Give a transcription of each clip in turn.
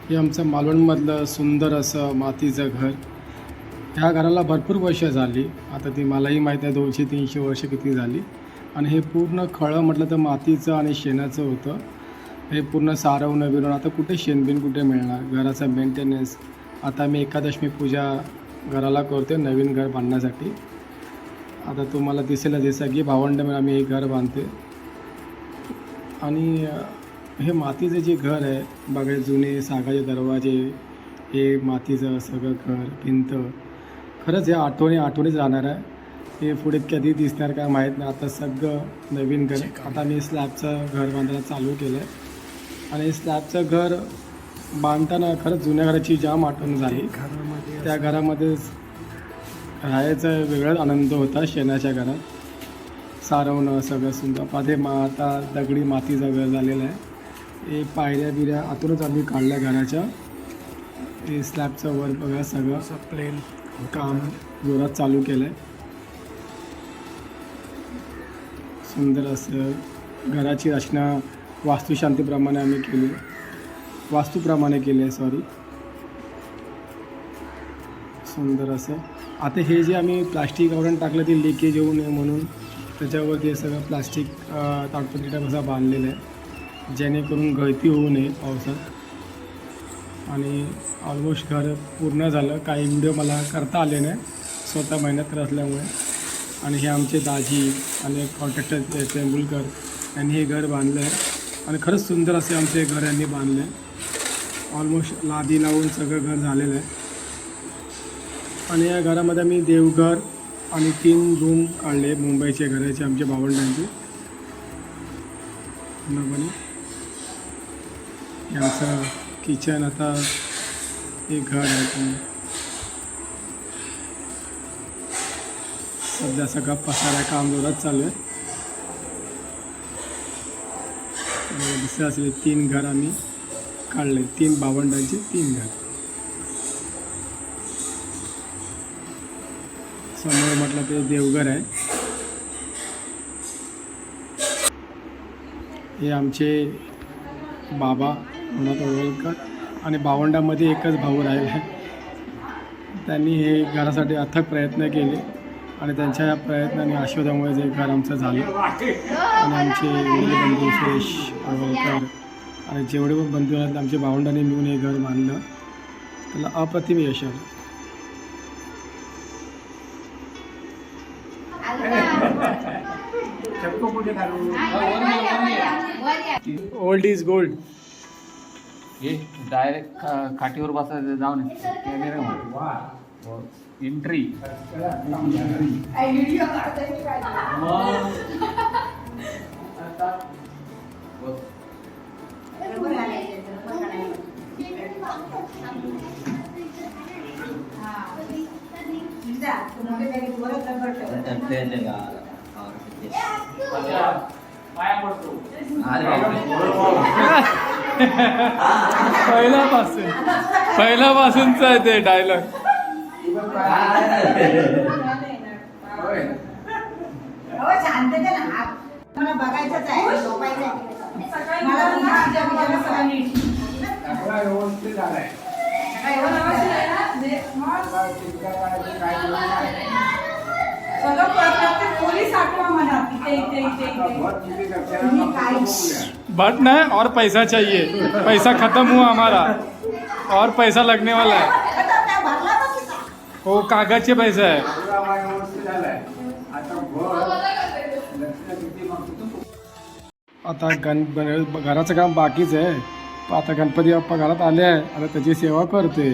हे आमचं मालवणमधलं सुंदर असं मातीचं घर. ह्या घराला भरपूर वर्ष झाली. आता ती मलाही माहीत आहे 200-300 वर्ष किती झाली. आणि हे पूर्ण खळं म्हटलं तर मातीचं आणि शेणाचं होतं. हे पूर्ण सारवणं बिरवणं, आता कुठे शेणबिन कुठे मिळणार. घराचा मेंटेनन्स. आता मी एकादशी पूजा घराला करते नवीन घर बांधण्यासाठी. आता तुम्हाला दिसा की भावंड मिळून आम्ही हे घर बांधते. आणि हे मातीचं जे घर आहे बघा, जुने सागाचे दरवाजे, हे मातीचं सगळं घर, भिंत, खरंच या आठवणीच राहणार आहे. हे पुढे कधी दिसणार काय माहीत नाही. आता सगळं नवीन घर. आता मी स्लॅबचं घर बांधायला चालू केलं आहे. आणि स्लॅबचं घर बांधताना खरंच जुन्या घराची जाम आठवण झाली. त्या घरामध्येच राहायचा वेगळाच आनंद होता. शेणाच्या घरात सारवणं सगळं सुंदर. आता दगडी मातीचं घर झालेलं आहे. हे पायऱ्या बिऱ्या आतूनच आम्ही काढल्या घराच्या. हे स्लॅबचं वर बघा सगळं प्लेन काम जोरात चालू केलं आहे. सुंदर असं घराची रचना वास्तुशांतीप्रमाणे आम्ही केली, वास्तूप्रमाणे केली आहे, सॉरी. सुंदर असं. आता हे जे आम्ही प्लास्टिक आवरण टाकलं ते लिकेज होऊ नये म्हणून त्याच्यावरती हे सगळं प्लास्टिक ताटपत्रिका कसं बांधलेलं आहे, जेणेकरून गळती होऊ नये पावसात. आणि ऑलमोस्ट घर पूर्ण झालं. काही व्हिडिओ मला करता आले नाही, स्वतः मेहनत करत असल्यामुळे. आणि हे आमचे दाजी आणि कॉन्ट्रॅक्टर तेंबुलकर यांनी हे घर बांधलं आहे. आणि खरंच सुंदर असे आमचे घर यांनी बांधलं आहे. ऑलमोस्ट लादी लावून सगळं घर झालेलं आहे. आणि या घरामध्ये आम्ही देवघर आणि 3 रूम काढले मुंबईचे घराचे आमच्या भावंडांचे. पूर्णपणे हे आमचं किचन. आता हे घर आहे. सध्या सगळं पसारा काम जोरात चालू आहे. दिसत असले 3 घर आम्ही काढले, 3 भावंडांचे 3 घर. समोर म्हटलं ते देवघर आहे. हे आमचे बाबा म्हणत ओळखकर. आणि भावंडामध्ये एकच भाऊ राहिला आहे. त्यांनी हे घरासाठी अथक प्रयत्न केले आणि त्यांच्या या प्रयत्नाने आशीर्वादामुळे जे घर आमचं झालं. आणि आमचे वडील बंधू सुरेश ओळखकर आणि जेवढे पण बंधू आहेत आमच्या भावंडांनी मिळून हे घर बांधलं. त्याला अप्रतिम यश आलं. Old is gold. हे डायरेक्ट खाटीवर बसायचं जाऊन एंट्री. पहिल्यापासूनच आहे ते डायलॉग. बघायचंच आहे. बट नहीं, और पैसा चाहिए. पैसा खत्म हुआ हमारा और पैसा लगने वाला है. वो कागज के पैसा है. आता घराचं काम बाकीच आहे. आता गणपती बाप्पा घरात आले आहे. आता त्याची सेवा करते.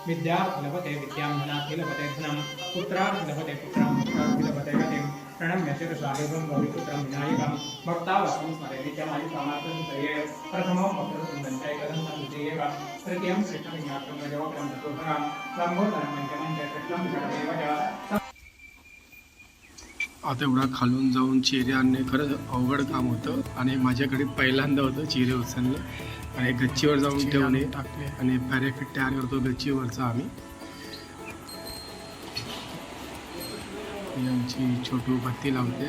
विद्या लभते विद्यां धनार्थी लभते धनं पुत्रार्थी लभते पुत्रां पुत्रार्थी लभते गतिं प्रणम्य शिरसादेवं भविपुत्रं विनायकं भक्तावतं स्मरे नित्यमायु कामार्थं तये प्रथमं भक्तं दन्तैकदं द्वितीयेव तृतीयं कृष्णविज्ञातं रजवक्रं चतुर्थं लम्बोदरं पञ्चमं च कृष्णं षडमेव च. आता एवढा खालून जाऊन चिरे आणणे खरंच अवघड काम होतं. आणि माझ्याकडे पहिल्यांदा होतं चिरे उचलणे आणि गच्चीवर जाऊन ठेवणे टाकले. आणि पॅरेफिट तयार करतो गच्चीवरचा आम्ही. ही आमची छोटू बत्ती लावते.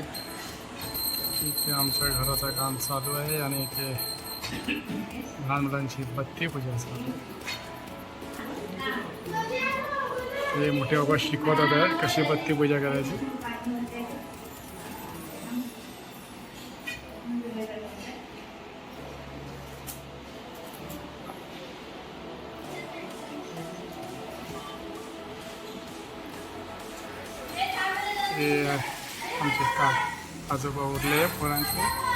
इथे आमच्या घराचं काम चालू आहे. आणि इथे लहान मुलांची बत्ती पूजा असते. ते मोठे बाबा शिकवत होते कशी बत्ती पूजा करायची. हे आमचे का आजोबा उरले पोरांचे.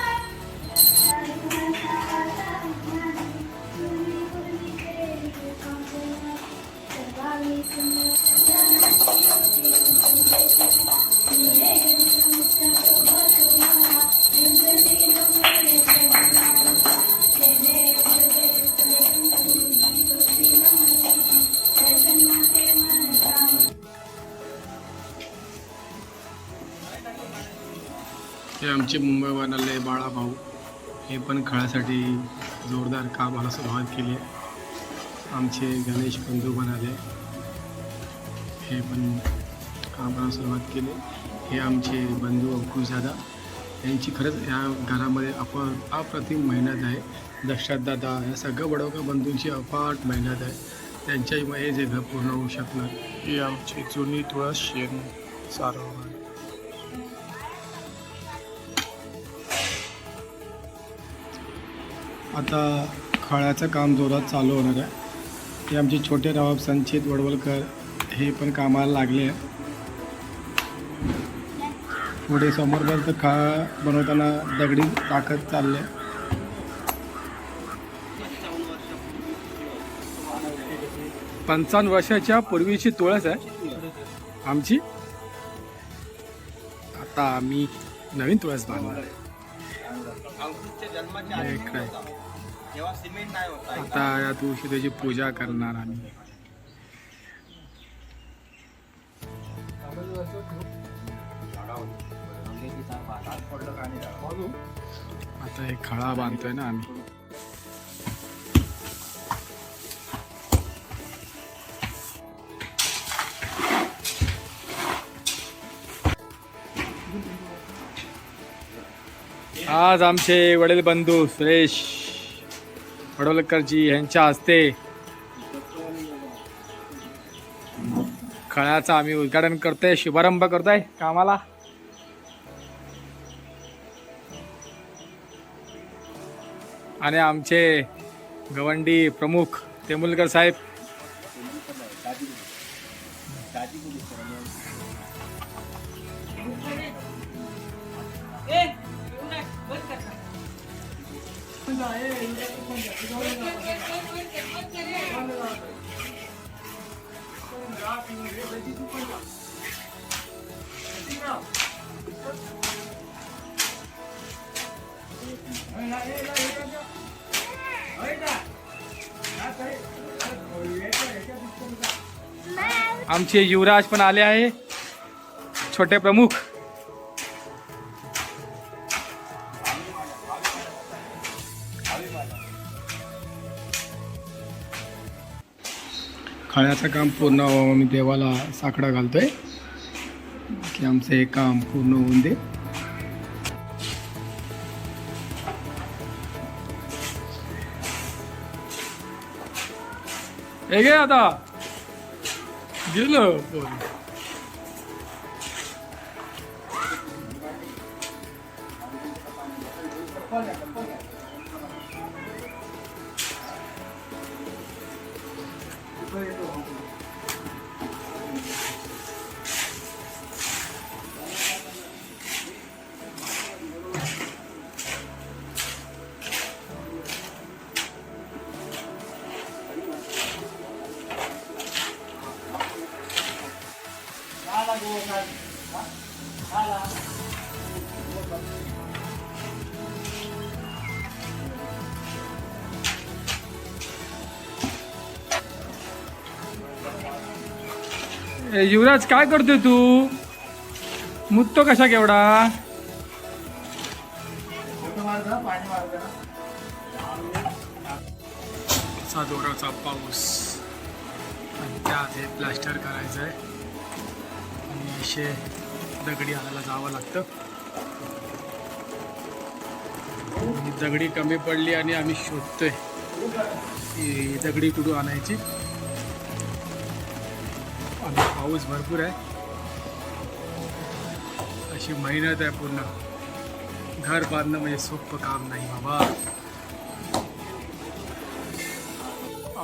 हे आमचे मुंबईवरले बाळा भाऊ हे पण खेळासाठी जोरदार कामाला सुरुवात केली आहे. आमचे गणेश बंधू पण आले, हे पण कामाला सुरुवात केली. हे आमचे बंधू अंकुश दादा, यांची खरंच या घरामध्ये अप्रतिम मेहनत आहे. दशरथ दादा, या सगळ्या बडोका बंधूंची अफाट मेहनत आहे. त्यांच्यामुळे हे जे घर पूर्ण होऊ शकणार. ही आमची जुनी तुळस शेण सारवण. आता खळ्याचं काम जोरात चालू होणार आहे. हे आमचे छोटे नवाब संचित वडवलकर हे पण कामाला लागले आहे. पुढे समोरपर्यंत खळा बनवताना दगडी टाकत चालले. 55 वर्षाच्या पूर्वीची तुळस आहे आमची. आता आम्ही नवीन तुळस बांधणार आहे. आता या दिवशी त्याची पूजा करणार आम्ही. आता हे खळा बांधतोय ना आम्ही. आज आमचे वडील बंधू सुरेश वडवलकरजी यांच्या हस्ते खळ्याचा आम्ही उद्घाटन करतोय, शुभारंभ करतोय कामाला. आणि आमचे गवंडी प्रमुख तेमुलकर साहेब, आमचे युवराज पण आले आहे, छोटे प्रमुख. खळ्याचं काम पूर्ण व्हावं, आम्ही देवाला साकडा घालतोय की आमचं हे काम पूर्ण होऊन दे. हे घे आता गेलं. युवराज काय करतोय तू? मुततो कशा केवढा? असा जोराचा पाऊस आणि त्यात हे प्लास्टर करायचं आहे आणि असे दगडी आणायला जावं लागतं. दगडी कमी पडली आणि आम्ही शोधतोय की दगडी कुठून आणायची. आणि पाऊस भरपूर आहे, अशी मेहनत आहे पूर्ण. घर बांधणं म्हणजे सोपं काम नाही बाबा.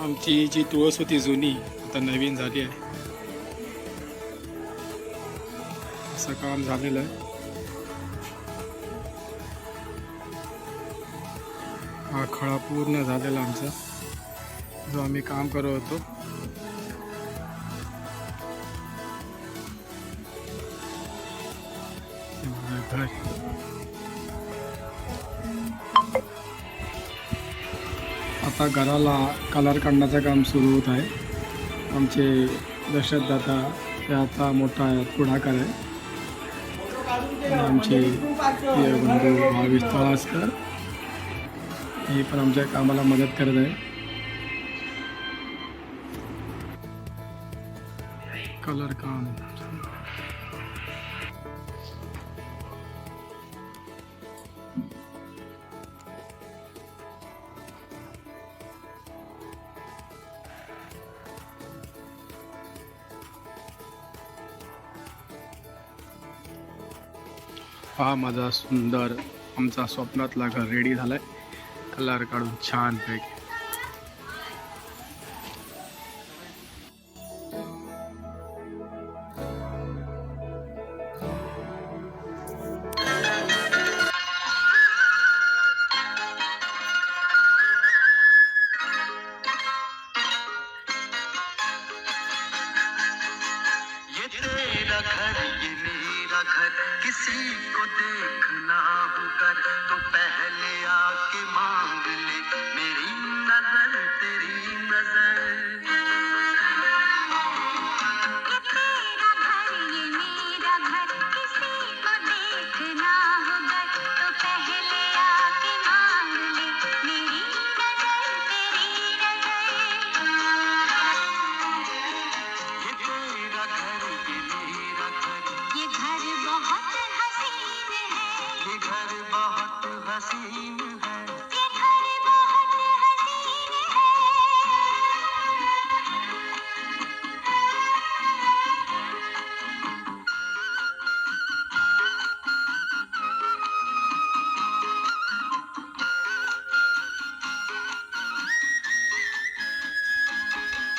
आमची जी तुळस होती जुनी आता नवीन झाली आहे, असं काम झालेलं आहे. हा खळा पूर्ण झालेला आमचा जो आम्ही काम करत होतो. घर आता घराला कलर काढण्याचं काम सुरू होत आहे. आमचे दशरथ दादा हे आता मोठा पुढाकार आहे. आणि आमचे प्रिय बंधू भावेश तळासकर हे पण आमच्या कामाला मदत करत आहे. कलर काम हा माझा सुंदर आमचा स्वप्नातला घर रेडी झालाय, कलर काढून छान पैकी. किसी को देखना होगा तो पहले आके मांग ले मेरी नजर तेरी नजर. ये तेरा घर ये मेरा घर किसी को देखना होगा तो पहले आके मांग ले मेरी नजर तेरी नजर. ये तेरा घर ये मेरा घर ये घर बहुत हसीन है. ये घर बहुत हसीन है. ये घर बहुत हसीन है.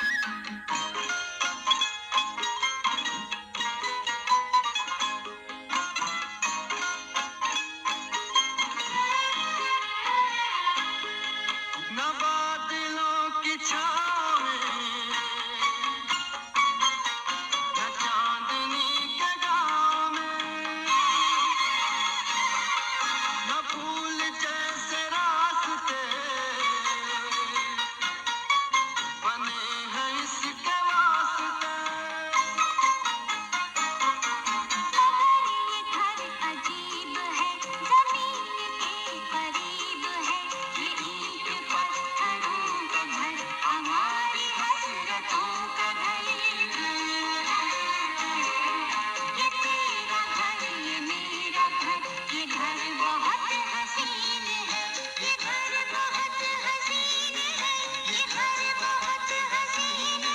नवा